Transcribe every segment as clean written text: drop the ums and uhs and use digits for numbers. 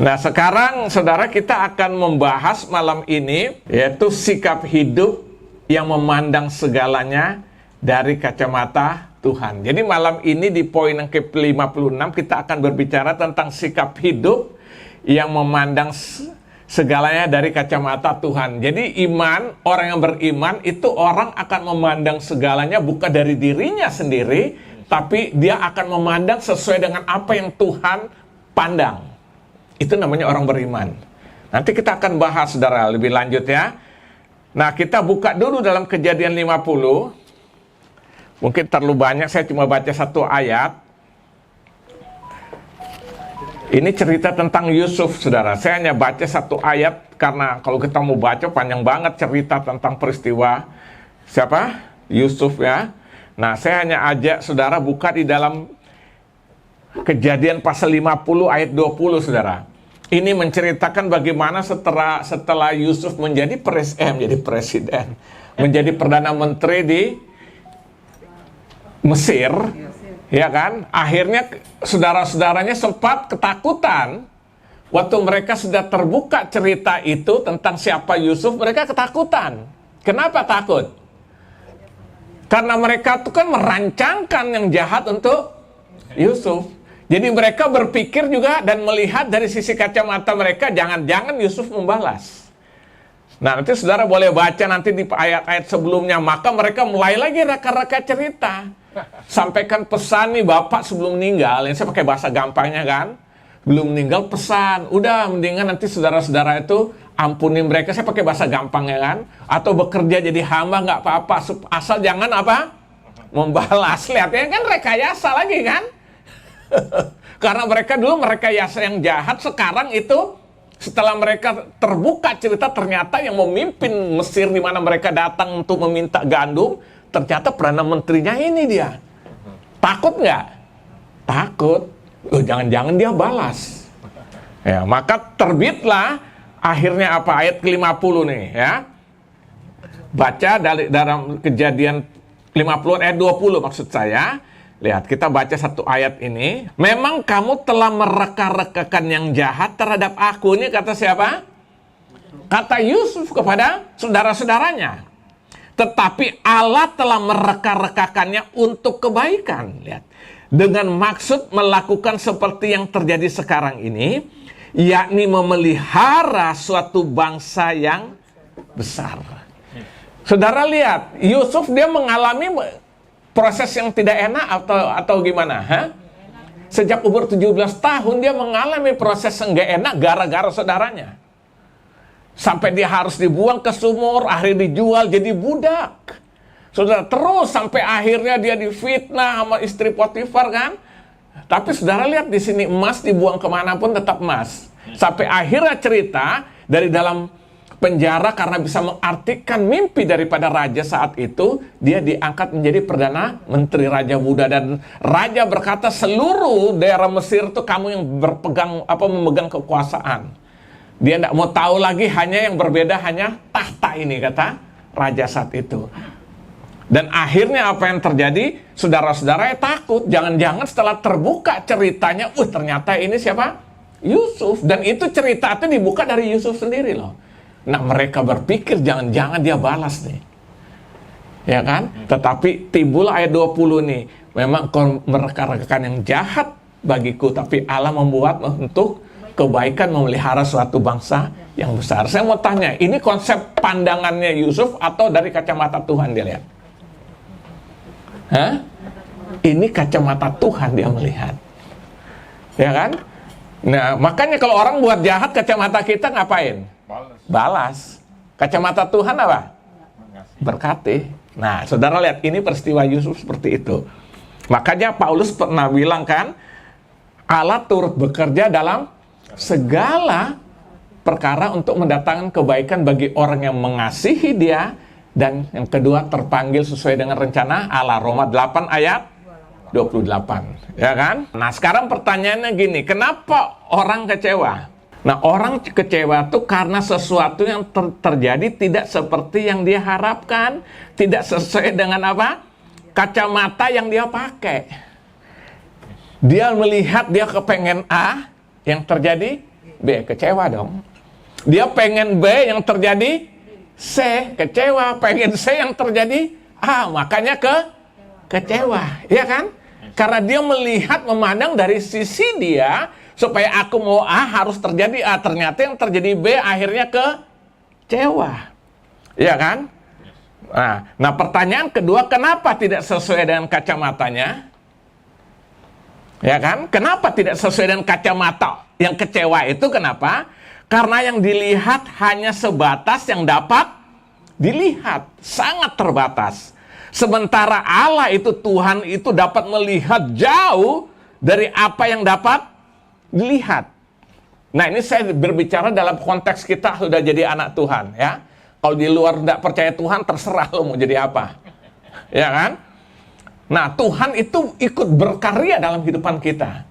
Nah, sekarang saudara kita akan membahas malam ini yaitu sikap hidup yang memandang segalanya dari kacamata Tuhan. Jadi malam ini di poin yang ke-56 kita akan berbicara tentang sikap hidup yang memandang segalanya dari kacamata Tuhan. Jadi orang yang beriman itu orang akan memandang segalanya bukan dari dirinya sendiri, tapi dia akan memandang sesuai dengan apa yang Tuhan pandang. Itu namanya orang beriman. Nanti kita akan bahas, saudara, lebih lanjut ya. Nah, kita buka dulu dalam Kejadian 50. Mungkin terlalu banyak, saya cuma baca satu ayat. Ini cerita tentang Yusuf, saudara. Saya hanya baca satu ayat, karena kalau kita mau baca panjang banget cerita tentang peristiwa siapa? Yusuf ya. Nah, saya hanya ajak saudara buka di dalam Kejadian pasal 50 ayat 20, saudara. Ini menceritakan bagaimana setelah Yusuf menjadi presiden, menjadi perdana menteri di Mesir, ya kan? Akhirnya saudara-saudaranya sempat ketakutan waktu mereka sudah terbuka cerita itu tentang siapa Yusuf, mereka ketakutan. Kenapa takut? Karena mereka tuh kan merancangkan yang jahat untuk Yusuf. Jadi mereka berpikir juga dan melihat dari sisi kacamata mereka, jangan-jangan Yusuf membalas. Nah, nanti saudara boleh baca nanti di ayat-ayat sebelumnya. Maka mereka mulai lagi reka-reka cerita. Sampaikan pesan nih Bapak sebelum meninggal. Ini saya pakai bahasa gampangnya kan. Belum meninggal pesan. Udah mendingan nanti saudara-saudara itu ampuni mereka. Saya pakai bahasa gampangnya kan. Atau bekerja jadi hamba nggak apa-apa. Asal jangan apa? Membalas. Lihat ya kan rekayasa lagi kan. Karena mereka dulu merekayasa yang jahat, sekarang itu setelah mereka terbuka cerita ternyata yang memimpin Mesir di mana mereka datang untuk meminta gandum, ternyata perdana menterinya ini dia. Takut nggak? Takut. Jangan-jangan dia balas. Ya, maka terbitlah akhirnya apa ayat ke-50 nih ya. Baca dalam Kejadian 50 ayat 20 maksud saya. Lihat, kita baca satu ayat ini. Memang kamu telah mereka-rekakan yang jahat terhadap aku. Ini kata siapa? Kata Yusuf kepada saudara-saudaranya. Tetapi Allah telah mereka-rekakannya untuk kebaikan. Lihat. Dengan maksud melakukan seperti yang terjadi sekarang ini. Yakni memelihara suatu bangsa yang besar. Saudara lihat, Yusuf dia mengalami proses yang tidak enak atau gimana? Sejak umur 17 tahun dia mengalami proses yang gak enak gara-gara saudaranya. Sampai dia harus dibuang ke sumur, akhirnya dijual jadi budak. Saudara, terus sampai akhirnya dia difitnah sama istri Potifar kan? Tapi saudara lihat di sini emas dibuang kemanapun tetap emas. Sampai akhirnya cerita dari dalam penjara karena bisa mengartikan mimpi daripada raja saat itu, dia diangkat menjadi perdana menteri raja Buddha, dan raja berkata seluruh daerah Mesir itu kamu yang memegang kekuasaan. Dia tidak mau tahu lagi, hanya yang berbeda hanya tahta ini, kata raja saat itu. Dan akhirnya apa yang terjadi? Saudara-saudara takut, jangan-jangan setelah terbuka ceritanya, ternyata ini siapa? Yusuf. Dan itu cerita itu dibuka dari Yusuf sendiri loh. Nah, mereka berpikir jangan-jangan dia balas nih. Ya kan? Tetapi timbul ayat 20 nih. Memang kau mereka-rekakan yang jahat bagiku, tapi Allah membuat untuk kebaikan, memelihara suatu bangsa yang besar. Saya mau tanya, ini konsep pandangannya Yusuf atau dari kacamata Tuhan dia lihat? Ini kacamata Tuhan dia melihat. Ya kan? Nah, makanya kalau orang buat jahat, kacamata kita ngapain? Balas. Kacamata Tuhan apa? Berkati. Nah, saudara lihat, ini peristiwa Yusuf seperti itu. Makanya Paulus pernah bilang kan, Allah turut bekerja dalam segala perkara untuk mendatangkan kebaikan bagi orang yang mengasihi dia, dan yang kedua terpanggil sesuai dengan rencana Allah. Roma 8 ayat 28. Ya kan? Nah, sekarang pertanyaannya gini, kenapa orang kecewa? Nah, orang kecewa itu karena sesuatu yang terjadi tidak seperti yang dia harapkan, tidak sesuai dengan apa? Kacamata yang dia pakai. Dia melihat dia kepengen A, yang terjadi B, kecewa dong. Dia pengen B, yang terjadi C, kecewa. Pengen C, yang terjadi A, makanya kecewa, ya kan? Karena dia melihat, memandang dari sisi dia, supaya aku mau A harus terjadi A. Ternyata yang terjadi B akhirnya kecewa, ya kan? Nah, pertanyaan kedua, kenapa tidak sesuai dengan kacamatanya? Ya kan? Kenapa tidak sesuai dengan kacamata yang kecewa itu? Kenapa? Karena yang dilihat hanya sebatas yang dapat dilihat, sangat terbatas. Sementara Allah itu, Tuhan itu dapat melihat jauh dari apa yang dapat dilihat. Nah, ini saya berbicara dalam konteks kita sudah jadi anak Tuhan, ya. Kalau di luar tidak percaya Tuhan, terserah lo mau jadi apa, ya kan? Nah, Tuhan itu ikut berkarya dalam kehidupan kita.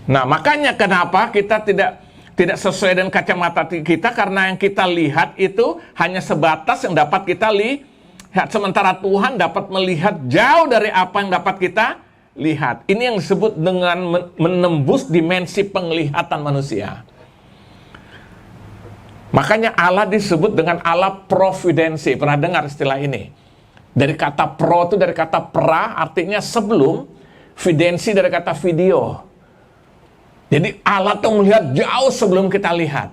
Nah, makanya kenapa kita tidak sesuai dengan kacamata kita, karena yang kita lihat itu hanya sebatas yang dapat kita lihat, sementara Tuhan dapat melihat jauh dari apa yang dapat kita lihat. Ini yang disebut dengan menembus dimensi penglihatan manusia. Makanya Allah disebut dengan Allah providensi. Pernah dengar istilah ini? Dari kata pro itu dari kata pra, artinya sebelum, videncia dari kata video. Jadi Allah tuh melihat jauh sebelum kita lihat.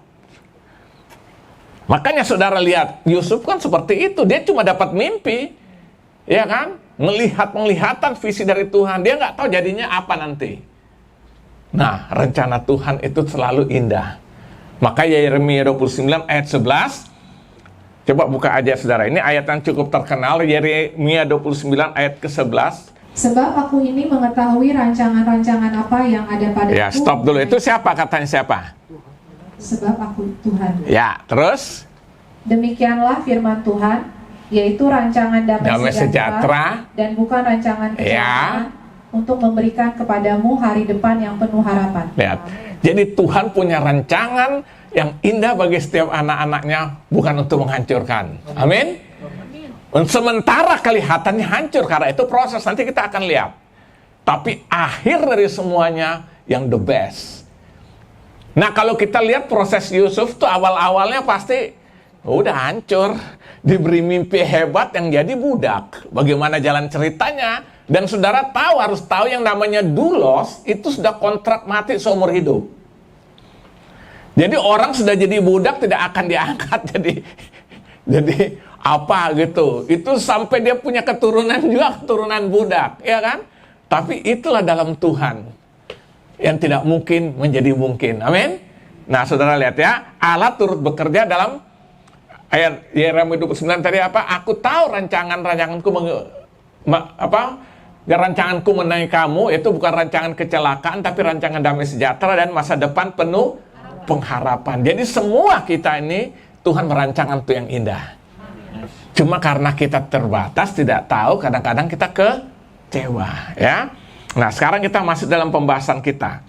Makanya saudara lihat, Yusuf kan seperti itu. Dia cuma dapat mimpi, ya kan? Melihat penglihatan visi dari Tuhan. Dia nggak tahu jadinya apa nanti. Nah, rencana Tuhan itu selalu indah. Maka Yeremia 29 ayat 11, coba buka aja saudara. Ini ayat yang cukup terkenal, Yeremia 29 ayat ke-11. Sebab aku ini mengetahui rancangan-rancangan apa yang ada padaku. Ya, stop dulu. Itu siapa? Katanya siapa? Sebab aku Tuhan. Ya, terus? Demikianlah firman Tuhan, yaitu rancangan damai sejahtera dan bukan rancangan kecelakaan, untuk memberikan kepadamu hari depan yang penuh harapan. Lihat. Jadi Tuhan punya rancangan yang indah bagi setiap anak-anaknya, bukan untuk menghancurkan. Amin. Sementara kelihatannya hancur, karena itu proses, nanti kita akan lihat. Tapi akhir dari semuanya yang the best. Nah, kalau kita lihat proses Yusuf tuh awal-awalnya pasti udah hancur, diberi mimpi hebat yang jadi budak. Bagaimana jalan ceritanya? Dan saudara harus tahu yang namanya doulos itu sudah kontrak mati seumur hidup. Jadi orang sudah jadi budak tidak akan diangkat jadi apa gitu. Itu sampai dia punya keturunan juga, keturunan budak, ya kan? Tapi itulah dalam Tuhan yang tidak mungkin menjadi mungkin. Amin. Nah, saudara lihat ya, Allah turut bekerja dalam ayat Yeremia 29 tadi apa? Aku tahu rancanganku rancanganku mengenai kamu itu bukan rancangan kecelakaan, tapi rancangan damai sejahtera dan masa depan penuh pengharapan. Jadi semua kita ini Tuhan merancangkan itu yang indah. Cuma karena kita terbatas, tidak tahu, kadang-kadang kita kecewa, ya. Nah, sekarang kita masuk dalam pembahasan kita.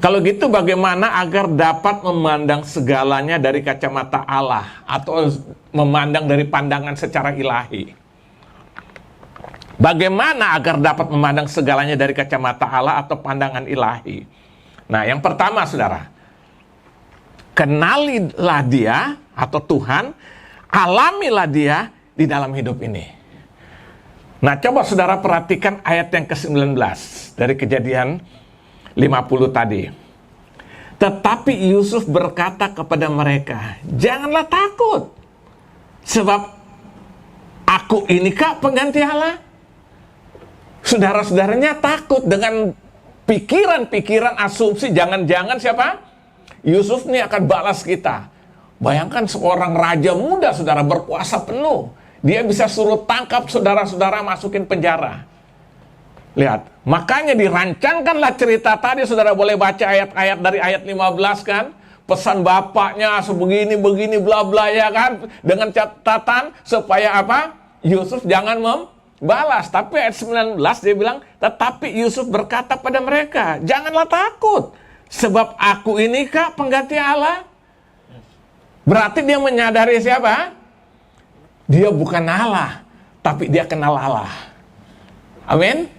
Kalau gitu bagaimana agar dapat memandang segalanya dari kacamata Allah atau memandang dari pandangan secara ilahi? Bagaimana agar dapat memandang segalanya dari kacamata Allah atau pandangan ilahi? Nah, yang pertama saudara, kenalilah dia atau Tuhan, alamilah dia di dalam hidup ini. Nah, coba saudara perhatikan ayat yang ke-19 dari Kejadian 50 tadi. Tetapi Yusuf berkata kepada mereka, janganlah takut, sebab aku inikah pengganti Allah? Saudara-saudaranya takut dengan pikiran-pikiran asumsi, jangan-jangan siapa? Yusuf ini akan balas kita. Bayangkan seorang raja muda, saudara, berkuasa penuh. Dia bisa suruh tangkap saudara-saudara, masukin penjara. Lihat, makanya dirancangkanlah cerita tadi, saudara boleh baca ayat-ayat dari ayat 15 kan. Pesan bapaknya sebegini, begini, bla bla ya kan. Dengan catatan supaya apa? Yusuf jangan membalas. Tapi ayat 19 dia bilang, tetapi Yusuf berkata pada mereka, janganlah takut, sebab aku inikah pengganti Allah? Berarti dia menyadari siapa? Dia bukan Allah, tapi dia kenal Allah. Amin.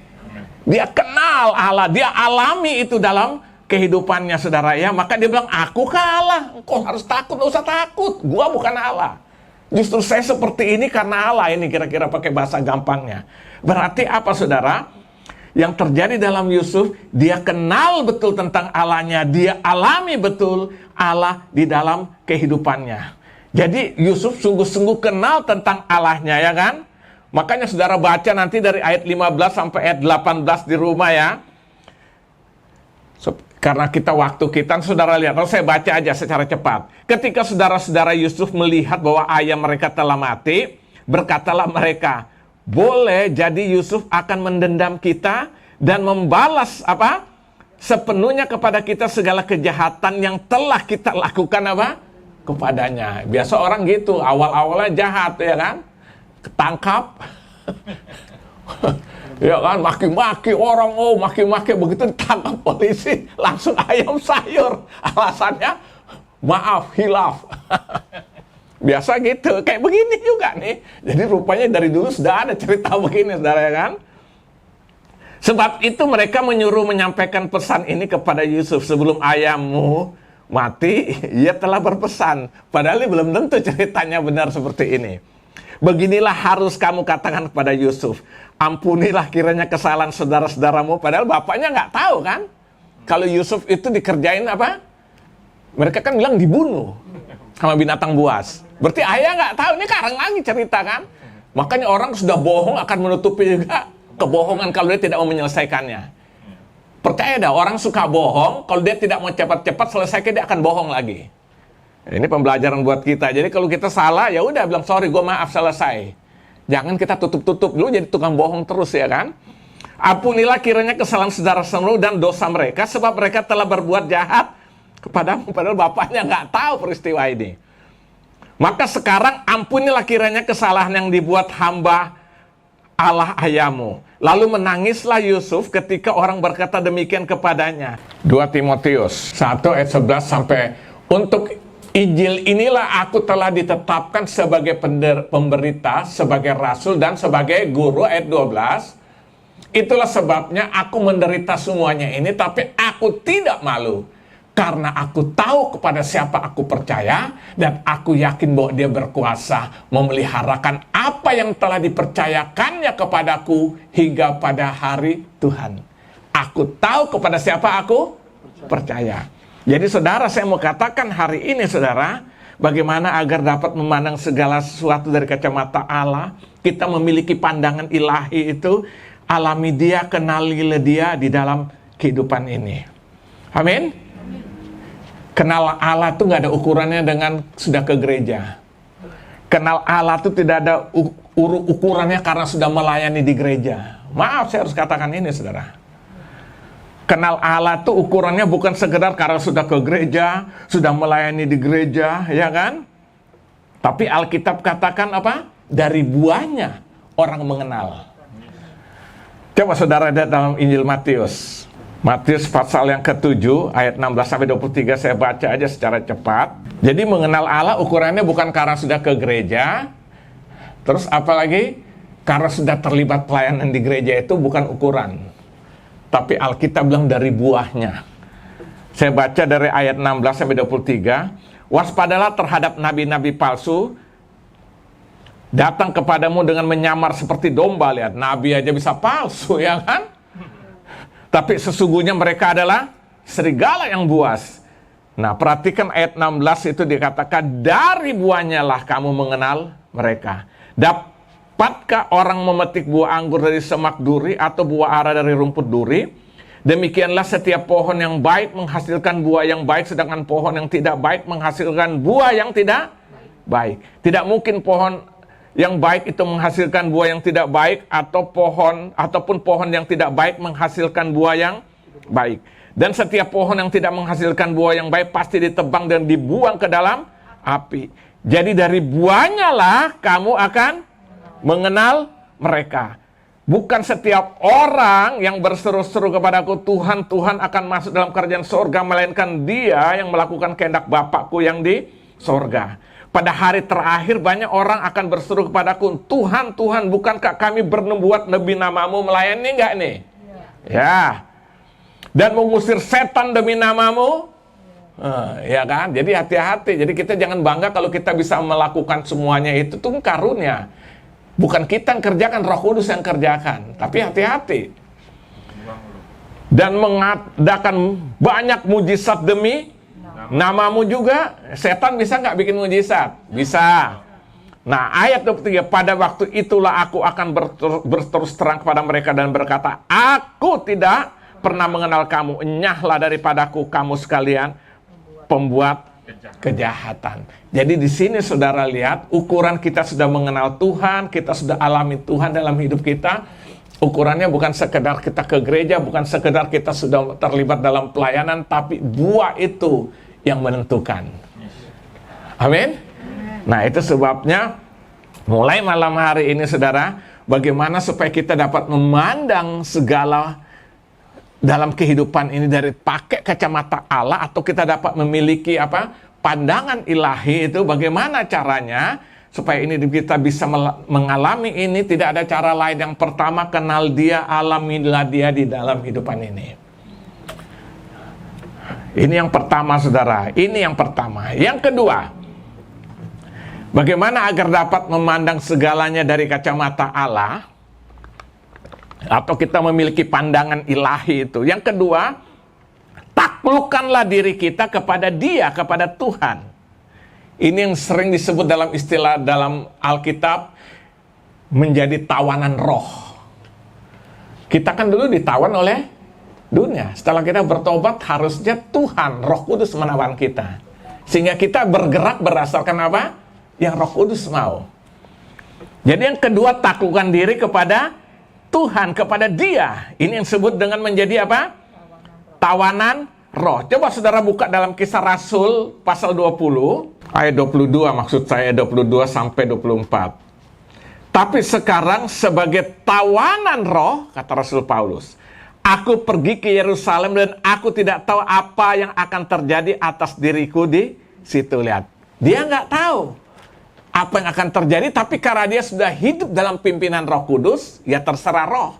Dia kenal Allah, dia alami itu dalam kehidupannya, saudara ya. Maka dia bilang, aku kalah. Engkau harus takut, nggak usah takut. Gua bukan Allah. Justru saya seperti ini karena Allah. Ini kira-kira pakai bahasa gampangnya. Berarti apa, saudara? Yang terjadi dalam Yusuf, dia kenal betul tentang Allahnya. Dia alami betul Allah di dalam kehidupannya. Jadi Yusuf sungguh-sungguh kenal tentang Allahnya, ya kan? Makanya saudara baca nanti dari ayat 15 sampai ayat 18 di rumah ya. Karena waktu kita, saudara lihat, kalau saya baca aja secara cepat. Ketika saudara-saudara Yusuf melihat bahwa ayah mereka telah mati, berkatalah mereka, boleh jadi Yusuf akan mendendam kita dan membalas apa? Sepenuhnya kepada kita segala kejahatan yang telah kita lakukan apa? Kepadanya. Biasa orang gitu, awal-awalnya jahat ya kan? Ketangkap. Ya kan, maki-maki orang, maki-maki, begitu ditangkap polisi, langsung ayam sayur. Alasannya, maaf, hilaf. Biasa gitu, kayak begini juga nih. Jadi rupanya dari dulu sudah ada cerita begini, saudara ya kan? Sebab itu mereka menyuruh menyampaikan pesan ini kepada Yusuf. Sebelum ayahmu mati, ia telah berpesan. Padahal ini belum tentu ceritanya benar seperti ini. Beginilah harus kamu katakan kepada Yusuf, ampunilah kiranya kesalahan saudara-saudaramu. Padahal bapaknya nggak tahu kan, kalau Yusuf itu dikerjain apa? Mereka kan bilang dibunuh sama binatang buas. Berarti ayah nggak tahu, ini sekarang lagi cerita kan. Makanya orang sudah bohong akan menutupi juga kebohongan kalau dia tidak mau menyelesaikannya. Percaya dah, orang suka bohong, kalau dia tidak mau cepat-cepat selesaikan, dia akan bohong lagi. Ini pembelajaran buat kita. Jadi kalau kita salah, ya udah bilang sorry, gue maaf, selesai. Jangan kita tutup-tutup dulu jadi tukang bohong terus ya kan. Ampunilah kiranya kesalahan saudara-saudaramu dan dosa mereka, sebab mereka telah berbuat jahat kepadamu. Padahal bapaknya nggak tahu peristiwa ini. Maka sekarang ampunilah kiranya kesalahan yang dibuat hamba Allah ayahmu. Lalu menangislah Yusuf ketika orang berkata demikian kepadanya. 2 Timotius 1 ayat 11 sampai, untuk Injil inilah aku telah ditetapkan sebagai pemberita, sebagai rasul dan sebagai guru, ayat 12. Itulah sebabnya aku menderita semuanya ini, tapi aku tidak malu. Karena aku tahu kepada siapa aku percaya, dan aku yakin bahwa dia berkuasa memeliharakan apa yang telah dipercayakannya kepadaku hingga pada hari Tuhan. Aku tahu kepada siapa aku percaya. Jadi saudara, saya mau katakan hari ini saudara, bagaimana agar dapat memandang segala sesuatu dari kacamata Allah. Kita memiliki pandangan ilahi itu, alami dia, kenali dia di dalam kehidupan ini. Amin. Kenal Allah itu nggak ada ukurannya dengan sudah ke gereja. Kenal Allah itu tidak ada ukurannya karena sudah melayani di gereja. Maaf, saya harus katakan ini, saudara. Kenal Allah itu ukurannya bukan sekedar karena sudah ke gereja, sudah melayani di gereja, ya kan? Tapi Alkitab katakan apa? Dari buahnya orang mengenal. Coba saudara lihat dalam Injil Matius. Matius pasal yang ke-7 ayat 16-23, saya baca aja secara cepat. Jadi mengenal Allah ukurannya bukan karena sudah ke gereja. Terus apalagi? Karena sudah terlibat pelayanan di gereja itu bukan ukuran. Tapi Alkitab bilang dari buahnya. Saya baca dari ayat 16-23. Waspadalah terhadap nabi-nabi palsu, datang kepadamu dengan menyamar seperti domba. Lihat, nabi aja bisa palsu ya kan? Tapi sesungguhnya mereka adalah serigala yang buas. Nah, perhatikan ayat 16 itu dikatakan, dari buahnya lah kamu mengenal mereka. Dapatkah orang memetik buah anggur dari semak duri atau buah ara dari rumput duri? Demikianlah setiap pohon yang baik menghasilkan buah yang baik, sedangkan pohon yang tidak baik menghasilkan buah yang tidak baik. Tidak mungkin pohon yang baik itu menghasilkan buah yang tidak baik, ataupun pohon yang tidak baik menghasilkan buah yang baik. Dan setiap pohon yang tidak menghasilkan buah yang baik pasti ditebang dan dibuang ke dalam api. Jadi dari buahnya lah kamu akan mengenal mereka. Bukan setiap orang yang berseru-seru kepadaku, Tuhan, Tuhan, akan masuk dalam kerajaan sorga, melainkan dia yang melakukan kehendak Bapakku yang di sorga. Pada hari terakhir banyak orang akan berseru kepadaku, Tuhan, Tuhan, bukankah kami bernubuat lebih namamu, melayani enggak nih? Ya. dan mengusir setan demi namamu. Ya kan? Jadi hati-hati. Jadi kita jangan bangga kalau kita bisa melakukan semuanya itu tuh karunia. Bukan kita yang kerjakan, Roh Kudus yang kerjakan. Tapi hati-hati. Dan mengadakan banyak mujizat demi namamu juga. Setan bisa nggak bikin mujizat? Bisa. Nah, ayat 23, pada waktu itulah aku akan berterus terang kepada mereka dan berkata, aku tidak pernah mengenal kamu, enyahlah daripadaku kamu sekalian pembuat kejahatan. Jadi di sini saudara lihat, ukuran kita sudah mengenal Tuhan, kita sudah alami Tuhan dalam hidup kita. Ukurannya bukan sekedar kita ke gereja, bukan sekedar kita sudah terlibat dalam pelayanan, tapi buah itu yang menentukan. Amin. Nah, itu sebabnya mulai malam hari ini saudara, bagaimana supaya kita dapat memandang segala dalam kehidupan ini dari pakai kacamata Allah, atau kita dapat memiliki pandangan ilahi itu, bagaimana caranya supaya ini kita bisa mengalami ini. Tidak ada cara lain. Yang pertama, kenal Dia, alamilah Dia di dalam kehidupan ini. Ini yang pertama saudara, ini yang pertama. Yang kedua, bagaimana agar dapat memandang segalanya dari kacamata Allah, atau kita memiliki pandangan ilahi itu. Yang kedua, taklukkanlah diri kita kepada Dia, kepada Tuhan. Ini yang sering disebut dalam istilah dalam Alkitab menjadi tawanan roh. Kita kan dulu ditawan oleh dunia. Setelah kita bertobat, harusnya Tuhan, Roh Kudus menawan kita. Sehingga kita bergerak berdasarkan apa? Yang Roh Kudus mau. Jadi yang kedua, taklukkan diri kepada Tuhan, kepada Dia. Ini yang disebut dengan menjadi apa? Tawanan roh. Coba saudara buka dalam Kisah Rasul pasal 20, ayat 22, maksud saya 22 sampai 24. Tapi sekarang sebagai tawanan roh, kata Rasul Paulus, aku pergi ke Yerusalem dan aku tidak tahu apa yang akan terjadi atas diriku di situ. Lihat, dia nggak tahu apa yang akan terjadi, tapi karena dia sudah hidup dalam pimpinan Roh Kudus, ya terserah roh.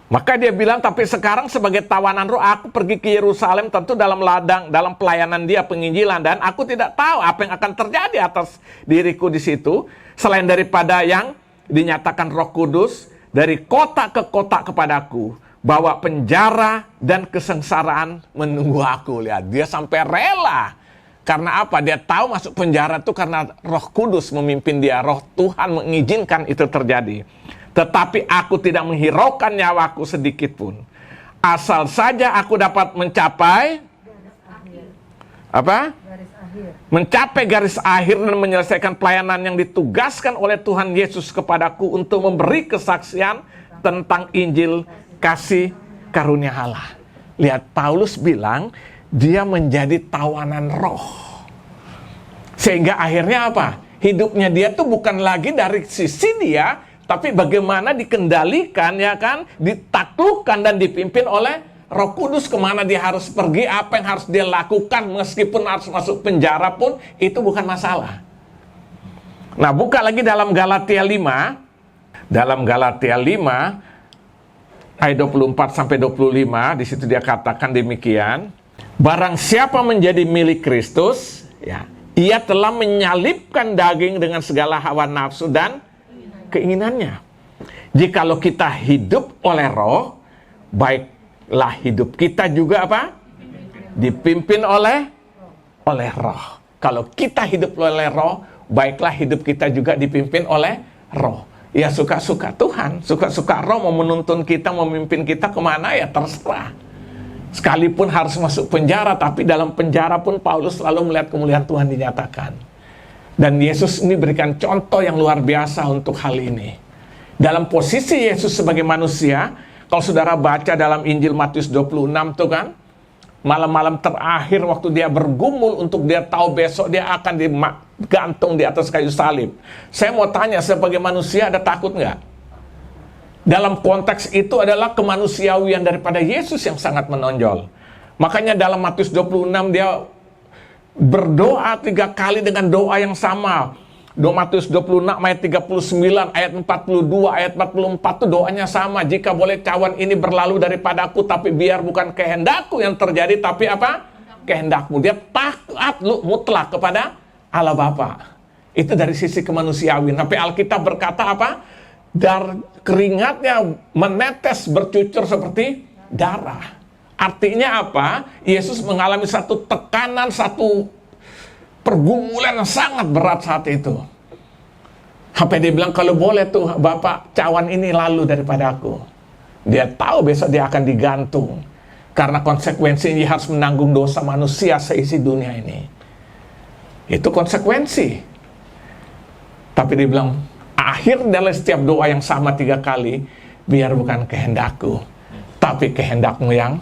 Maka dia bilang, tapi sekarang sebagai tawanan roh, aku pergi ke Yerusalem, tentu dalam dalam pelayanan dia penginjilan, dan aku tidak tahu apa yang akan terjadi atas diriku di situ, selain daripada yang dinyatakan Roh Kudus dari kota ke kota kepadaku, bahwa penjara dan kesengsaraan menunggu aku. Lihat, dia sampai rela. Karena apa? Dia tahu masuk penjara itu karena Roh Kudus memimpin dia. Roh Tuhan mengizinkan itu terjadi. Tetapi aku tidak menghiraukan nyawaku sedikit pun. Asal saja aku dapat mencapai apa? Mencapai garis akhir dan menyelesaikan pelayanan yang ditugaskan oleh Tuhan Yesus kepadaku untuk memberi kesaksian tentang Injil kasih karunia Allah. Lihat, Paulus bilang dia menjadi tawanan roh. Sehingga akhirnya apa? Hidupnya dia tuh bukan lagi dari sisi dia, tapi bagaimana dikendalikan, ya kan? Ditaklukkan dan dipimpin oleh Roh Kudus, kemana dia harus pergi, apa yang harus dia lakukan, meskipun harus masuk penjara pun, itu bukan masalah. Nah, buka lagi dalam Galatia 5. Dalam Galatia 5, ayat 24-25, di situ dia katakan demikian. Barang siapa menjadi milik Kristus, ya, ia telah menyalibkan daging dengan segala hawa nafsu dan keinginannya. Jikalau kita hidup oleh roh, baiklah hidup kita juga apa? Dipimpin oleh roh. Kalau kita hidup oleh roh, baiklah hidup kita juga dipimpin oleh roh. Ya suka-suka Tuhan, suka-suka roh mau menuntun kita, memimpin kita kemana, ya terserah. Sekalipun harus masuk penjara, tapi dalam penjara pun Paulus selalu melihat kemuliaan Tuhan dinyatakan. Dan Yesus ini berikan contoh yang luar biasa untuk hal ini. Dalam posisi Yesus sebagai manusia, kalau saudara baca dalam Injil Matius 26 tuh kan, malam-malam terakhir waktu dia bergumul untuk dia tahu besok dia akan digantung di atas kayu salib. Saya mau tanya, sebagai manusia ada takut nggak? Dalam konteks itu adalah kemanusiawian daripada Yesus yang sangat menonjol. Makanya dalam Matius 26 dia berdoa 3 kali dengan doa yang sama. Matius 26 ayat 39, ayat 42, ayat 44 tuh doanya sama. Jika boleh cawan ini berlalu daripadaku, tapi biar bukan kehendakku yang terjadi, tapi apa? Kehendakmu. Dia taat mutlak kepada Allah Bapa. Itu dari sisi kemanusiawian. Tapi Alkitab berkata apa? Keringatnya menetes bercucur seperti darah. Artinya apa? Yesus mengalami satu tekanan, satu pergumulan yang sangat berat saat itu. Sampai dia bilang, kalau boleh tuh Bapak, cawan ini lalu daripada aku. Dia tahu besok dia akan digantung. Karena konsekuensinya dia harus menanggung dosa manusia seisi dunia ini. Itu konsekuensi. Tapi dia bilang, akhir dari setiap doa yang sama 3 kali, biar bukan kehendakku, tapi kehendakmu yang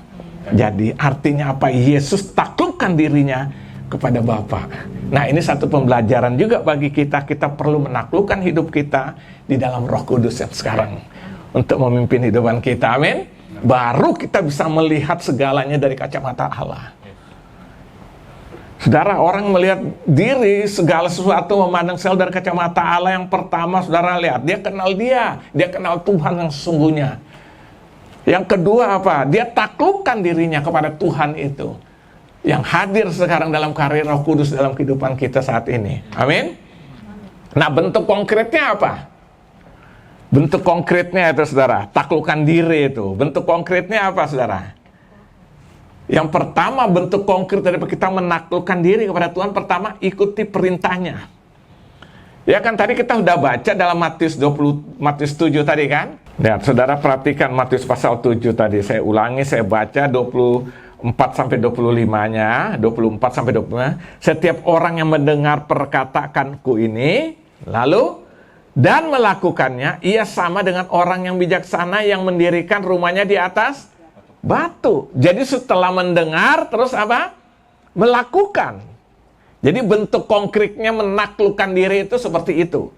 jadi. Artinya apa? Yesus taklukkan dirinya kepada Bapa. Nah, ini satu pembelajaran juga bagi kita. Kita perlu menaklukkan hidup kita di dalam Roh Kudus yang sekarang untuk memimpin hidupan kita. Amin. Baru kita bisa melihat segalanya dari kacamata Allah. Saudara, orang melihat diri segala sesuatu memandang selalu dari kacamata Allah. Yang pertama, saudara lihat, dia kenal Tuhan yang sesungguhnya. Yang kedua apa? Dia taklukkan dirinya kepada Tuhan itu, yang hadir sekarang dalam karya Roh Kudus dalam kehidupan kita saat ini. Amin. Nah, bentuk konkretnya apa? Bentuk konkretnya itu, saudara, taklukkan diri itu. Bentuk konkretnya apa, saudara? Yang pertama, bentuk konkret dari kita menaklukkan diri kepada Tuhan, pertama, ikuti perintahnya. Ya kan, tadi kita sudah baca dalam Matius 7 tadi kan? Lihat, saudara perhatikan Matius pasal 7 tadi. Saya ulangi, saya baca 24-25-nya, 24-25. Setiap orang yang mendengar perkataanku ini, lalu dan melakukannya, ia sama dengan orang yang bijaksana yang mendirikan rumahnya di atas batu. Jadi setelah mendengar, terus apa? Melakukan. Jadi bentuk konkretnya menaklukkan diri itu seperti itu.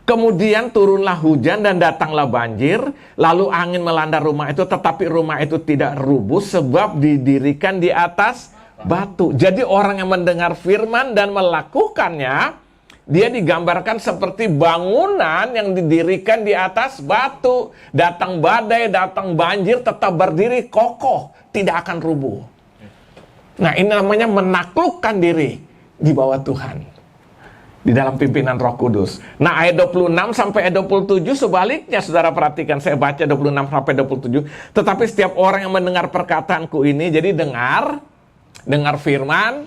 Kemudian turunlah hujan dan datanglah banjir, lalu angin melanda rumah itu, tetapi rumah itu tidak rubuh sebab didirikan di atas batu. Jadi orang yang mendengar firman dan melakukannya, dia digambarkan seperti bangunan yang didirikan di atas batu. Datang badai, datang banjir, tetap berdiri kokoh, tidak akan rubuh. Nah, ini namanya menaklukkan diri di bawah Tuhan, di dalam pimpinan Roh Kudus. Nah, ayat 26 sampai ayat 27 sebaliknya, saudara perhatikan. Saya baca 26 sampai 27. Tetapi setiap orang yang mendengar perkataanku ini, jadi dengar firman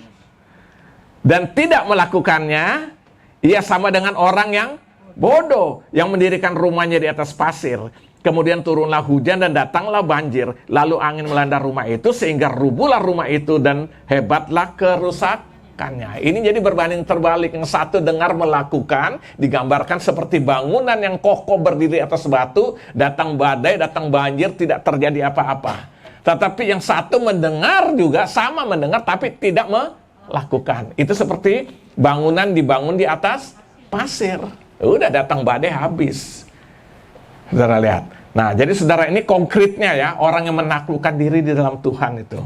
dan tidak melakukannya, ia sama dengan orang yang bodoh, yang mendirikan rumahnya di atas pasir. Kemudian turunlah hujan dan datanglah banjir, lalu angin melanda rumah itu sehingga rubuhlah rumah itu dan hebatlah kerusakannya. Ini jadi berbanding terbalik. Yang satu dengar melakukan, digambarkan seperti bangunan yang kokoh berdiri atas batu, datang badai, datang banjir, tidak terjadi apa-apa. Tetapi yang satu mendengar juga, sama mendengar tapi tidak melakukan. Itu seperti bangunan dibangun di atas pasir. Udah datang badai habis. Saudara lihat. Nah, jadi saudara, ini konkretnya ya, orang yang menaklukkan diri di dalam Tuhan itu.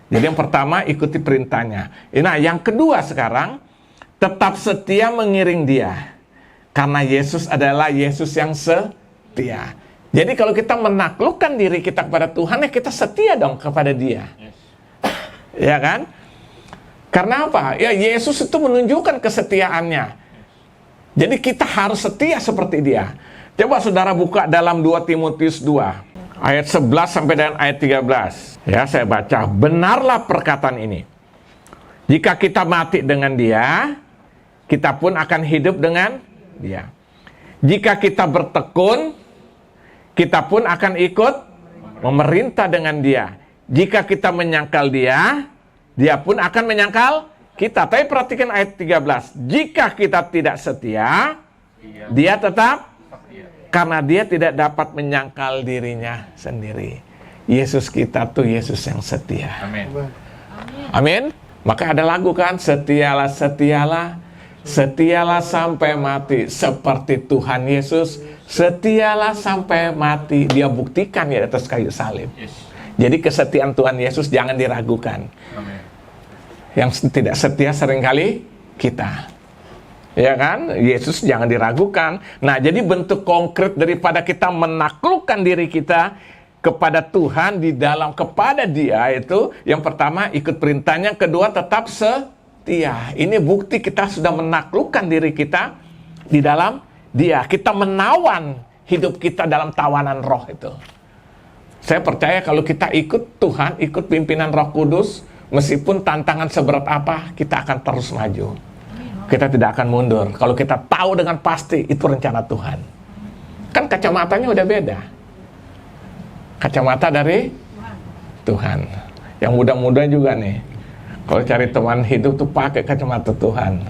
Jadi yang pertama, ikuti perintahnya. Nah, yang kedua sekarang, tetap setia mengiring dia. Karena Yesus adalah Yesus yang setia. Jadi kalau kita menaklukkan diri kita kepada Tuhan, ya kita setia dong kepada dia. Ya kan? Karena apa? Ya, Yesus itu menunjukkan kesetiaannya. Jadi kita harus setia seperti dia. Coba saudara buka dalam 2 Timotius 2, ayat 11 sampai dengan ayat 13. Ya, saya baca. Benarlah perkataan ini. Jika kita mati dengan dia, kita pun akan hidup dengan dia. Jika kita bertekun, kita pun akan ikut memerintah dengan dia. Jika kita menyangkal dia, dia pun akan menyangkal kita. Tapi perhatikan ayat 13. Jika kita tidak setia, dia tetap, karena dia tidak dapat menyangkal dirinya sendiri. Yesus kita tuh Yesus yang setia. Amin. Amin. Maka ada lagu kan, setialah, setialah, setialah sampai mati. Seperti Tuhan Yesus, setialah sampai mati. Dia buktikan ya di atas kayu salib. Jadi kesetiaan Tuhan Yesus jangan diragukan. Amin. Yang tidak setia seringkali kita. Ya kan? Yesus jangan diragukan. Nah, jadi bentuk konkret daripada kita menaklukkan diri kita kepada Tuhan di dalam kepada Dia itu, yang pertama ikut perintahnya, kedua tetap setia. Ini bukti kita sudah menaklukkan diri kita di dalam Dia. Kita menawan hidup kita dalam tawanan roh itu. Saya percaya kalau kita ikut Tuhan, ikut pimpinan Roh Kudus, meskipun tantangan seberat apa, kita akan terus maju. Kita tidak akan mundur. Kalau kita tahu dengan pasti itu rencana Tuhan. Kan kacamatanya udah beda. Kacamata dari Tuhan. Yang muda-muda juga nih. Kalau cari teman hidup tuh pakai kacamata Tuhan.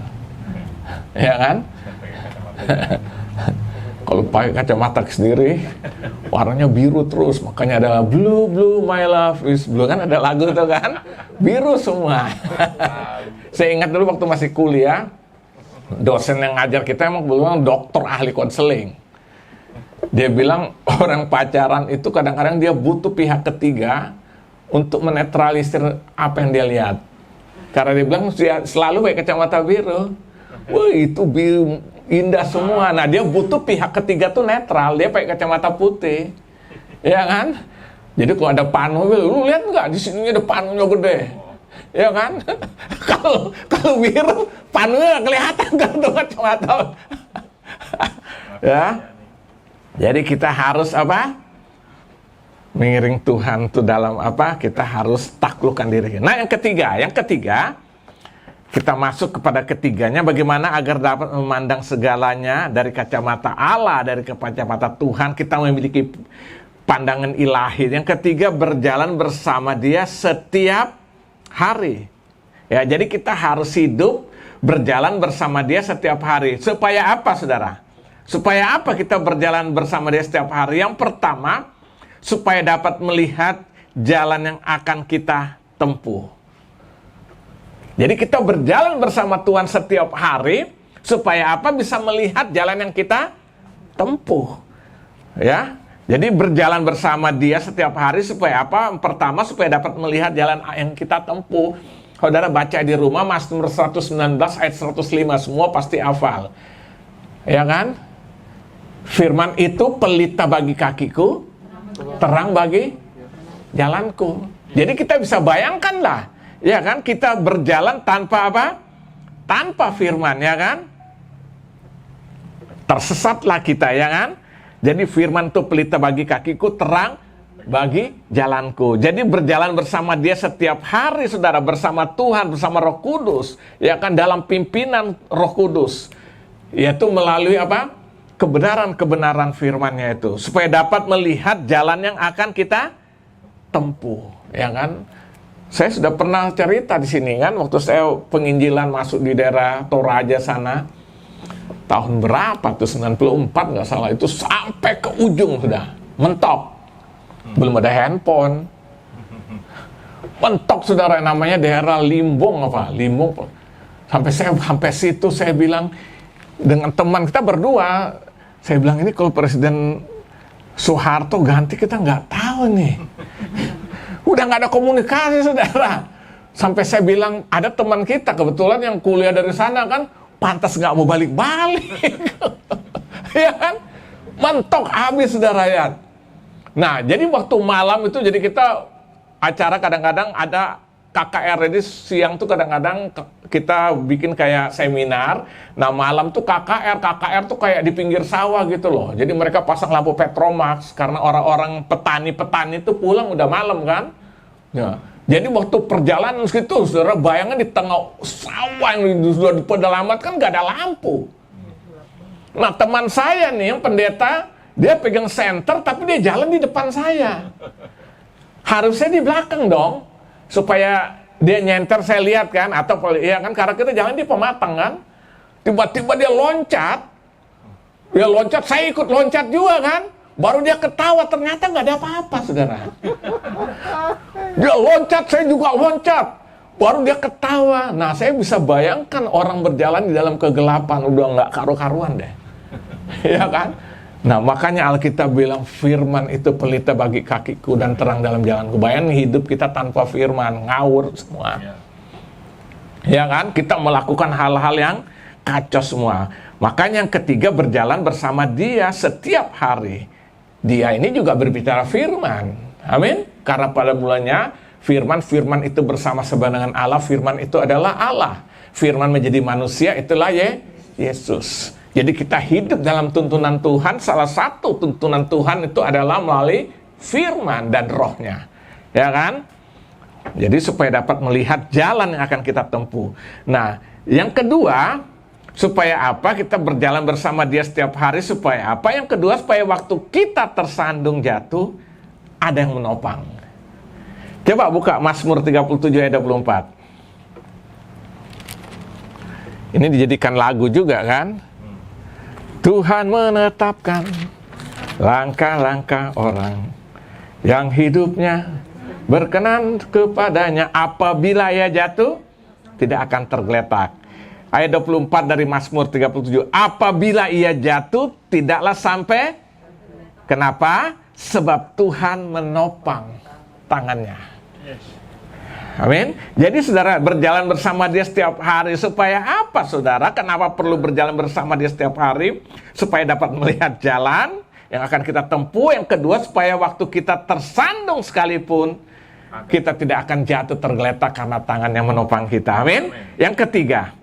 Ya kan? Kalau pakai kacamata sendiri, warnanya biru terus. Makanya ada blue, blue, my love is blue. Kan ada lagu tuh kan? Biru semua. Saya ingat dulu waktu masih kuliah, dosen yang ngajar kita emang belum dokter ahli konseling. Dia bilang orang pacaran itu kadang-kadang dia butuh pihak ketiga untuk menetralisir apa yang dia lihat. Karena dia bilang dia selalu pakai kacamata biru. Wah, itu biru indah semua. Nah, dia butuh pihak ketiga tuh netral. Dia pakai kacamata putih. Ya kan? Jadi kalau ada panu, lu lihat nggak di sini ada panunya gede. Ya kan? Kalau biru panunya kelihatan kan tuh kacamata. Ya. Jadi kita harus apa? Mengiring Tuhan tuh dalam apa? Kita harus taklukkan diri. Nah, yang ketiga kita masuk kepada ketiganya, bagaimana agar dapat memandang segalanya dari kacamata Allah, dari kacamata Tuhan, kita memiliki pandangan ilahi. Yang ketiga, berjalan bersama Dia setiap hari. Ya, jadi kita harus hidup berjalan bersama Dia setiap hari. Supaya apa, saudara? Supaya apa kita berjalan bersama Dia setiap hari? Yang pertama, supaya dapat melihat jalan yang akan kita tempuh. Jadi kita berjalan bersama Tuhan setiap hari, supaya apa? Bisa melihat jalan yang kita tempuh. Ya, jadi berjalan bersama Dia setiap hari supaya apa? Pertama, supaya dapat melihat jalan yang kita tempuh. Saudara baca di rumah Mazmur 119 ayat 105, semua pasti hafal. Ya kan? Firman itu pelita bagi kakiku, terang bagi jalanku. Jadi kita bisa bayangkan lah, ya kan? Kita berjalan tanpa apa? Tanpa firman, ya kan? Tersesatlah kita, ya kan? Jadi firman itu pelita bagi kakiku, terang bagi jalanku. Jadi berjalan bersama Dia setiap hari, saudara, bersama Tuhan, bersama Roh Kudus, ya kan, dalam pimpinan Roh Kudus, yaitu melalui apa? Kebenaran-kebenaran firman-Nya itu, supaya dapat melihat jalan yang akan kita tempuh, ya kan? Saya sudah pernah cerita di sini kan, waktu saya penginjilan masuk di daerah Toraja sana, tahun berapa tuh, 94 nggak salah, itu sampai ke ujung sudah, mentok. Belum ada handphone. Mentok, saudara, namanya daerah Limbong apa? Limbong. Sampai situ saya bilang dengan teman kita berdua, saya bilang ini kalau Presiden Soeharto ganti kita nggak tahu nih. Udah nggak ada komunikasi, saudara. Sampai saya bilang, ada teman kita kebetulan yang kuliah dari sana kan, pantas nggak mau balik-balik. Ya kan? Mentok habis, saudara ya. Nah, jadi waktu malam itu, jadi kita acara kadang-kadang ada KKR, jadi siang tuh kadang-kadang kita bikin kayak seminar. Nah, malam tuh KKR tuh kayak di pinggir sawah gitu loh. Jadi mereka pasang lampu Petromax karena orang-orang petani tuh pulang udah malam kan. Ya. Jadi waktu perjalanan gitu, saudara, bayangkan di tengah sawah yang sudah di pedalaman kan gak ada lampu. Nah, teman saya nih yang pendeta, dia pegang senter tapi dia jalan di depan saya. Harusnya di belakang dong, supaya dia nyenter, saya lihat kan, atau ya kan, karena kita jalan di pematang kan, tiba-tiba dia loncat, saya ikut loncat juga kan, baru dia ketawa, ternyata nggak ada apa-apa, saudara. Dia loncat, saya juga loncat, baru dia ketawa. Nah, saya bisa bayangkan orang berjalan di dalam kegelapan, udah nggak karu-karuan deh, ya kan? Nah, makanya Alkitab bilang firman itu pelita bagi kakiku dan terang dalam jalanku. Bayangin hidup kita tanpa firman, ngawur semua. Ya kan? Kita melakukan hal-hal yang kacau semua. Makanya yang ketiga, berjalan bersama dia setiap hari. Dia ini juga berbicara firman. Amin. Karena pada mulanya firman itu bersama dengan Allah. Firman itu adalah Allah. Firman menjadi manusia, itulah Yesus. Jadi kita hidup dalam tuntunan Tuhan. Salah satu tuntunan Tuhan itu adalah melalui firman dan rohnya. Ya kan? Jadi supaya dapat melihat jalan yang akan kita tempuh. Nah, yang kedua, supaya apa? Kita berjalan bersama dia setiap hari. Supaya apa? Yang kedua, supaya waktu kita tersandung jatuh, ada yang menopang. Coba buka Mazmur 37 ayat 24. Ini dijadikan lagu juga kan? Tuhan menetapkan langkah-langkah orang yang hidupnya berkenan kepadanya. Apabila ia jatuh, tidak akan tergeletak. Ayat 24 dari Mazmur 37. Apabila ia jatuh, tidaklah sampai. Kenapa? Sebab Tuhan menopang tangannya. Amin. Jadi saudara, berjalan bersama dia setiap hari. Supaya apa saudara? Kenapa perlu berjalan bersama dia setiap hari? Supaya dapat melihat jalan yang akan kita tempuh. Yang kedua, supaya waktu kita tersandung sekalipun, kita tidak akan jatuh tergeletak karena tangan yang menopang kita. Amin. Yang ketiga,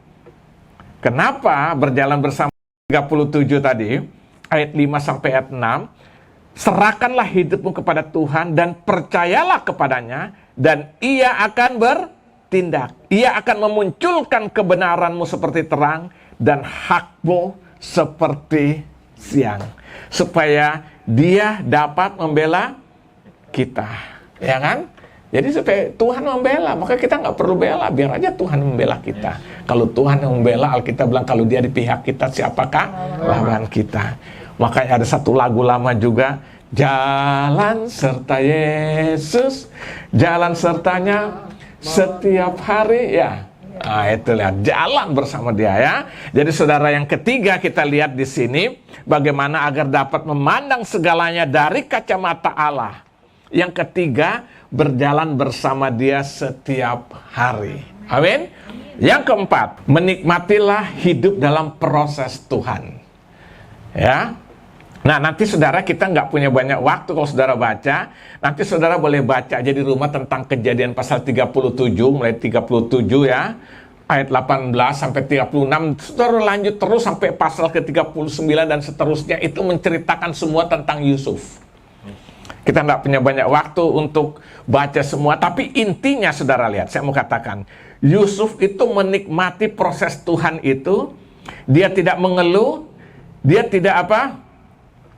kenapa berjalan bersama 37 tadi, ayat 5 sampai ayat 6, serahkanlah hidupmu kepada Tuhan dan percayalah kepadanya, dan ia akan bertindak. Ia akan memunculkan kebenaranmu seperti terang dan hakmu seperti siang. Supaya dia dapat membela kita. Ya kan? Jadi supaya Tuhan membela, maka kita nggak perlu bela, biar aja Tuhan membela kita. Kalau Tuhan yang membela, Alkitab bilang kalau dia di pihak kita, siapakah lawan kita? Makanya ada satu lagu lama juga, jalan serta Yesus, jalan sertanya setiap hari, ya. Nah, itu lihat, jalan bersama dia ya. Jadi saudara, yang ketiga kita lihat di sini, bagaimana agar dapat memandang segalanya dari kacamata Allah. Yang ketiga, berjalan bersama dia setiap hari. Amin. Yang keempat, menikmatilah hidup dalam proses Tuhan. Ya. Nah, nanti saudara, kita nggak punya banyak waktu kalau saudara baca. Nanti saudara boleh baca aja di rumah tentang Kejadian pasal 37, mulai 37 ya. Ayat 18 sampai 36. Saudara lanjut terus sampai pasal ke-39 dan seterusnya. Itu menceritakan semua tentang Yusuf. Kita nggak punya banyak waktu untuk baca semua. Tapi intinya saudara lihat, saya mau katakan. Yusuf itu menikmati proses Tuhan itu. Dia tidak mengeluh. Dia tidak apa?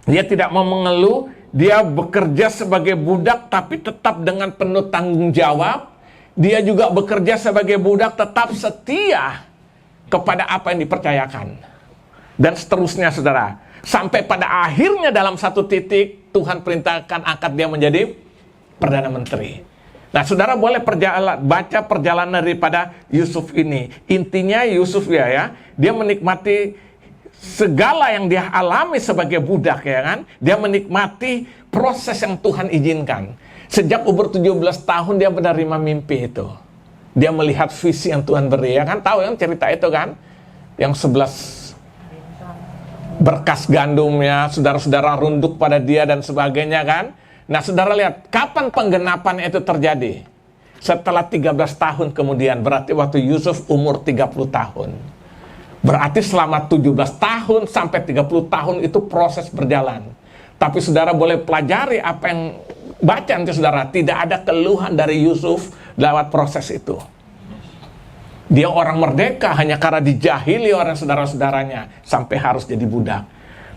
Dia tidak mau mengeluh, dia bekerja sebagai budak tapi tetap dengan penuh tanggung jawab. Dia juga bekerja sebagai budak tetap setia kepada apa yang dipercayakan. Dan seterusnya saudara. Sampai pada akhirnya dalam satu titik Tuhan perintahkan angkat dia menjadi Perdana Menteri. Nah saudara boleh baca perjalanan daripada Yusuf ini. Intinya Yusuf ya, dia menikmati segala yang dia alami sebagai budak ya kan. Dia menikmati proses yang Tuhan izinkan. Sejak umur 17 tahun dia menerima mimpi itu. Dia melihat visi yang Tuhan beri ya kan. Tahu yang cerita itu kan? Yang 11 berkas gandumnya, saudara-saudara runduk pada dia dan sebagainya kan. Nah saudara lihat, kapan penggenapan itu terjadi? Setelah 13 tahun kemudian, berarti waktu Yusuf umur 30 tahun. Berarti selama 17 tahun sampai 30 tahun itu proses berjalan. Tapi saudara boleh pelajari apa yang baca nanti saudara. Tidak ada keluhan dari Yusuf lewat proses itu. Dia orang merdeka hanya karena dijahili orang saudara-saudaranya sampai harus jadi budak.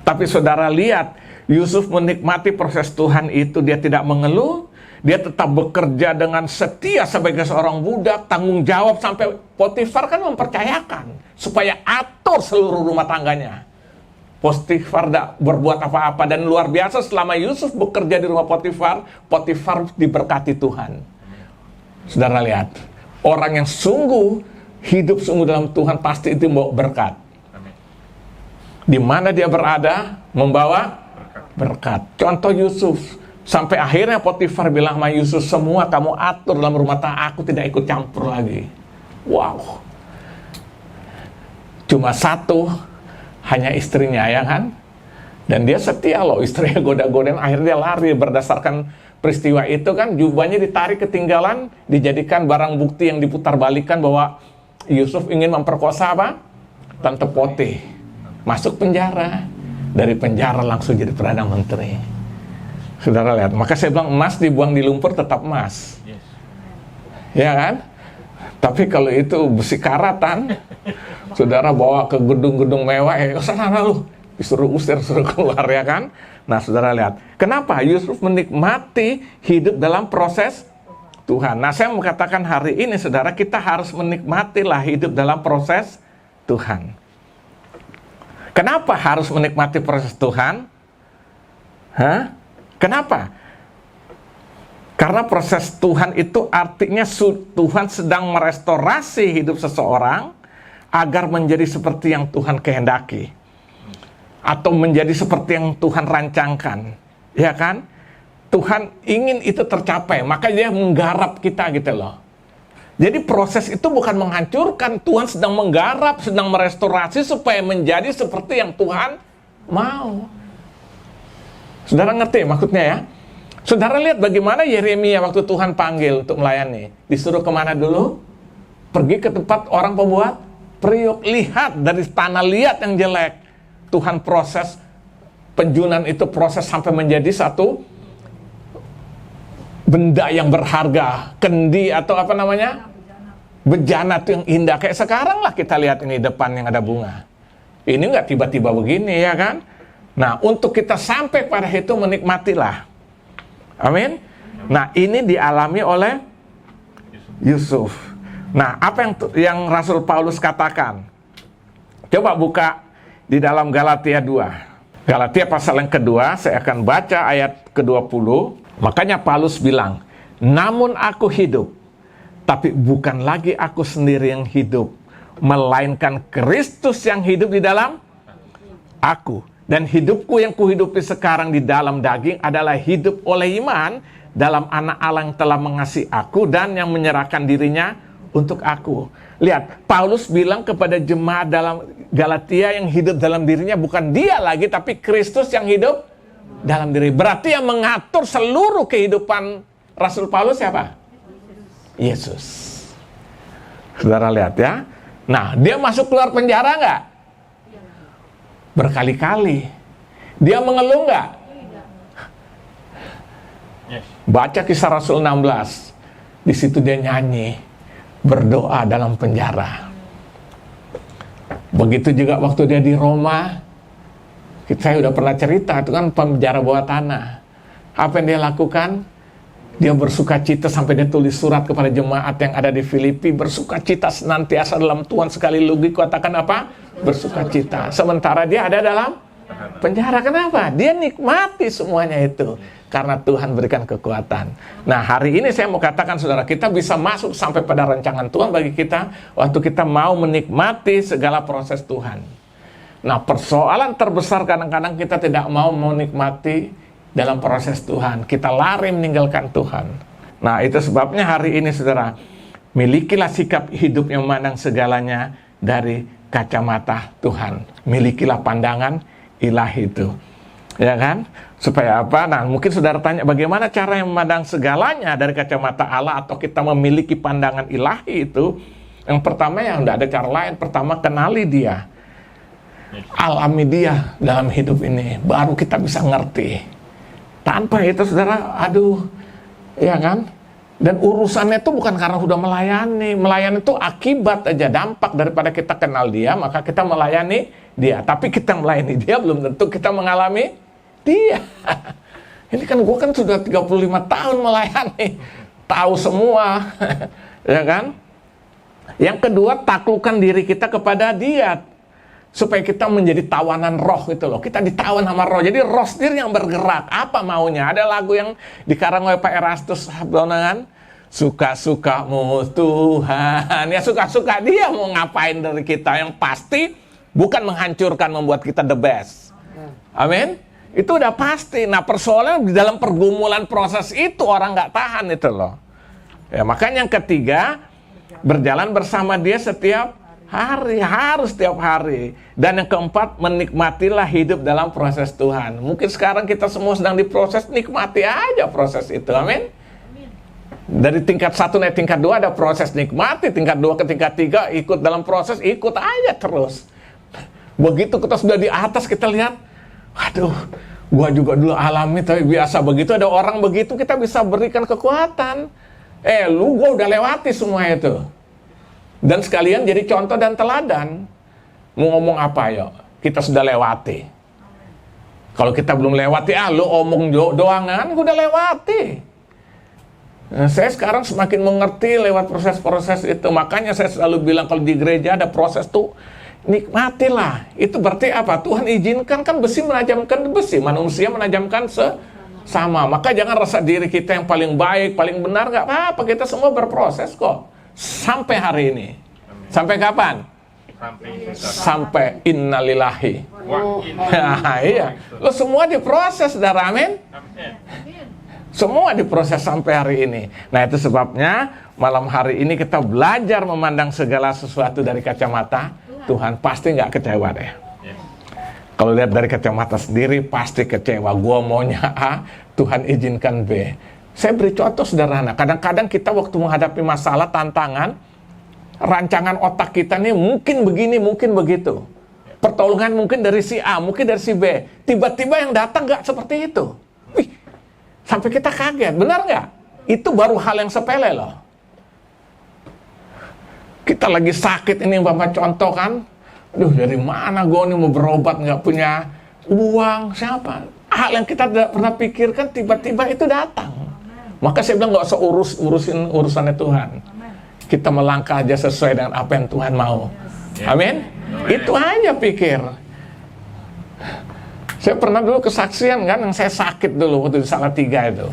Tapi saudara lihat, Yusuf menikmati proses Tuhan itu. Dia tidak mengeluh. Dia tetap bekerja dengan setia sebagai seorang budak, tanggung jawab sampai Potifar kan mempercayakan supaya atur seluruh rumah tangganya. Potifar tidak berbuat apa-apa dan luar biasa selama Yusuf bekerja di rumah Potifar, Potifar diberkati Tuhan. Saudara lihat, orang yang sungguh hidup sungguh dalam Tuhan pasti itu membawa berkat. Di mana dia berada membawa berkat. Contoh Yusuf. Sampai akhirnya Potifar bilang sama Yusuf, semua kamu atur dalam rumah tangga, aku tidak ikut campur lagi. Wow. cuma satu, hanya istrinya, ya kan? Dan dia setia loh, istrinya goda-godain, akhirnya dia lari. Berdasarkan peristiwa itu kan, jubahnya ditarik ketinggalan, dijadikan barang bukti yang diputarbalikkan bahwa Yusuf ingin memperkosa apa? Tante Potifar. Masuk penjara. Dari penjara langsung jadi Perdana Menteri. Saudara lihat, maka saya bilang emas dibuang di lumpur tetap emas. Ya kan? Tapi kalau itu besi karatan, saudara bawa ke gedung-gedung mewah, sana lu, disuruh usir, suruh keluar, ya kan? Nah, saudara lihat, kenapa Yusuf menikmati hidup dalam proses Tuhan? Nah, saya mau katakan hari ini, saudara, kita harus menikmatilah hidup dalam proses Tuhan. Kenapa harus menikmati proses Tuhan? Kenapa? Karena proses Tuhan itu artinya Tuhan sedang merestorasi hidup seseorang agar menjadi seperti yang Tuhan kehendaki. Atau menjadi seperti yang Tuhan rancangkan. Ya kan? Tuhan ingin itu tercapai, maka dia menggarap kita gitu loh. Jadi proses itu bukan menghancurkan, Tuhan sedang menggarap, sedang merestorasi supaya menjadi seperti yang Tuhan mau. Saudara ngerti maksudnya ya? Saudara lihat bagaimana Yeremia waktu Tuhan panggil untuk melayani. Disuruh kemana dulu? Pergi ke tempat orang pembuat periuk. Lihat dari tanah liat yang jelek. Tuhan proses penjunan itu, proses sampai menjadi satu benda yang berharga. Kendi atau apa namanya? Bejana itu yang indah. Kayak sekarang lah kita lihat ini depan yang ada bunga. Ini nggak tiba-tiba begini, ya kan? Nah, untuk kita sampai pada itu menikmatilah. Amin. Nah, ini dialami oleh Yusuf. Nah, apa yang Rasul Paulus katakan? Coba buka di dalam Galatia 2. Galatia pasal yang kedua, saya akan baca ayat ke-20. Makanya Paulus bilang, namun aku hidup, tapi bukan lagi aku sendiri yang hidup, melainkan Kristus yang hidup di dalam aku. Dan hidupku yang kuhidupi sekarang di dalam daging adalah hidup oleh iman dalam anak Allah yang telah mengasihi aku dan yang menyerahkan dirinya untuk aku. Lihat, Paulus bilang kepada jemaat dalam Galatia yang hidup dalam dirinya bukan dia lagi, tapi Kristus yang hidup dalam diri. Berarti yang mengatur seluruh kehidupan Rasul Paulus siapa? Yesus. Saudara lihat ya. Nah, dia masuk keluar penjara nggak? Berkali-kali. Dia mengeluh nggak? Baca Kisah Rasul 16. Di situ dia nyanyi, berdoa dalam penjara. Begitu juga waktu dia di Roma. Saya udah pernah cerita, itu kan penjara bawah tanah. Apa yang dia lakukan? Dia bersukacita sampai dia tulis surat kepada jemaat yang ada di Filipi. Bersukacita senantiasa dalam Tuhan, sekali lagi katakan apa? Bersukacita. Sementara dia ada dalam penjara. Kenapa? Dia nikmati semuanya itu. Karena Tuhan berikan kekuatan. Nah, hari ini saya mau katakan saudara, kita bisa masuk sampai pada rancangan Tuhan bagi kita. Waktu kita mau menikmati segala proses Tuhan. Nah, persoalan terbesar kadang-kadang kita tidak mau menikmati dalam proses Tuhan. Kita lari meninggalkan Tuhan. Nah, itu sebabnya hari ini saudara, milikilah sikap hidup yang memandang segalanya dari kacamata Tuhan. Milikilah pandangan ilahi itu. Ya kan? Supaya apa? Nah, mungkin saudara tanya bagaimana cara yang memandang segalanya dari kacamata Allah atau kita memiliki pandangan ilahi itu? Yang pertama yang tidak ada cara lain. Pertama, kenali dia. Alami dia dalam hidup ini. Baru kita bisa ngerti. Tanpa itu saudara, aduh, ya kan? Dan urusannya itu bukan karena sudah melayani. Melayani itu akibat aja, dampak daripada kita kenal dia, maka kita melayani dia. Tapi kita melayani dia, belum tentu kita mengalami dia. Ini kan gue kan sudah 35 tahun melayani. Tahu semua. Ya kan? Yang kedua, taklukkan diri kita kepada dia. Supaya kita menjadi tawanan roh gitu loh. Kita ditawan sama roh. Jadi roh sendiri yang bergerak. Apa maunya? Ada lagu yang dikarang oleh Pak Erastus Habdonan. Suka-sukamu Tuhan. Ya suka-suka dia mau ngapain dari kita. Yang pasti bukan menghancurkan, membuat kita the best. Amin. Itu udah pasti. Nah, persoalan di dalam pergumulan proses itu orang nggak tahan itu loh. Ya, makanya yang ketiga, berjalan bersama dia setiap hari, harus tiap hari. Dan yang keempat, menikmatilah hidup dalam proses Tuhan. Mungkin sekarang kita semua sedang diproses, nikmati aja proses itu, amin. Dari tingkat 1 naik tingkat 2 ada proses, nikmati. Tingkat 2 ke tingkat 3 ikut dalam proses, ikut aja terus. Begitu kita sudah di atas, kita lihat, waduh, gua juga dulu alami tapi biasa begitu. Ada orang begitu, kita bisa berikan kekuatan. Gua udah lewati semua itu. Dan sekalian jadi contoh dan teladan. Mau ngomong apa yuk? Kita sudah lewati. Kalau kita belum lewati, lu omong doangan, udah lewati. Nah, saya sekarang semakin mengerti lewat proses-proses itu. Makanya saya selalu bilang kalau di gereja ada proses tuh, nikmatilah. Itu berarti apa? Tuhan izinkan, kan besi menajamkan besi, manusia menajamkan sama. Maka jangan rasa diri kita yang paling baik, paling benar, nggak apa-apa. Kita semua berproses kok. Sampai hari ini. Sampai kapan? Sampai innalillahi. Nah, iya. Lo semua diproses, saudara, amin? Semua diproses sampai hari ini. Nah, itu sebabnya malam hari ini kita belajar memandang segala sesuatu dari kacamata Tuhan. Pasti nggak kecewa deh. Kalau lihat dari kacamata sendiri pasti kecewa. Gua maunya A, Tuhan izinkan B. Saya beri contoh sederhana. Kadang-kadang kita waktu menghadapi masalah, tantangan, rancangan otak kita nih mungkin begini, mungkin begitu. Pertolongan mungkin dari si A, mungkin dari si B. Tiba-tiba yang datang nggak seperti itu. Wih, sampai kita kaget, benar nggak? Itu baru hal yang sepele loh. Kita lagi sakit ini, Bapak contoh kan. Aduh, dari mana gue nih mau berobat, nggak punya uang, siapa? Hal yang kita tidak pernah pikirkan, tiba-tiba itu datang. Maka saya bilang nggak usah urusin urusannya Tuhan. Kita melangkah aja sesuai dengan apa yang Tuhan mau. Amin? Itu aja pikir. Saya pernah dulu kesaksian kan, yang saya sakit dulu waktu di Salatiga itu.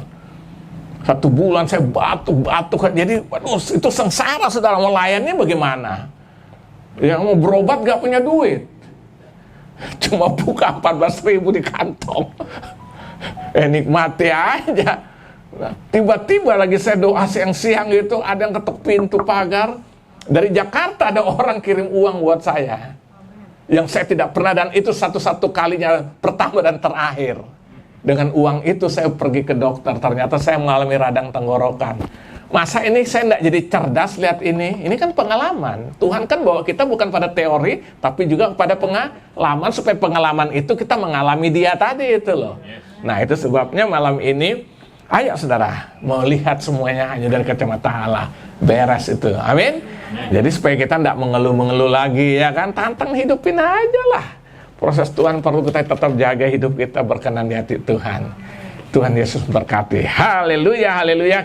1 bulan saya batuk-batuk. Jadi, waduh, itu sengsara, saudara. Mau layannya bagaimana? Yang mau berobat gak punya duit. Cuma buka 14.000 di kantong. Nikmati aja. Nah, tiba-tiba lagi saya doa siang-siang itu, ada yang ketuk pintu pagar. Dari Jakarta ada orang kirim uang buat saya. Yang saya tidak pernah, dan itu satu-satu kalinya pertama dan terakhir. Dengan uang itu saya pergi ke dokter, ternyata saya mengalami radang tenggorokan. Masa ini saya tidak jadi cerdas lihat ini kan pengalaman. Tuhan kan bawa kita bukan pada teori, tapi juga pada pengalaman, supaya pengalaman itu kita mengalami dia tadi itu loh. Nah, itu sebabnya malam ini, ayo saudara, melihat semuanya hanya dari kacamata Allah. Beres itu, amin. Jadi supaya kita tidak mengeluh-mengeluh lagi, ya kan, tantang hidupin aja lah. Proses Tuhan perlu kita tetap jaga hidup kita berkenan di hati Tuhan. Tuhan Yesus berkati. Haleluya, haleluya.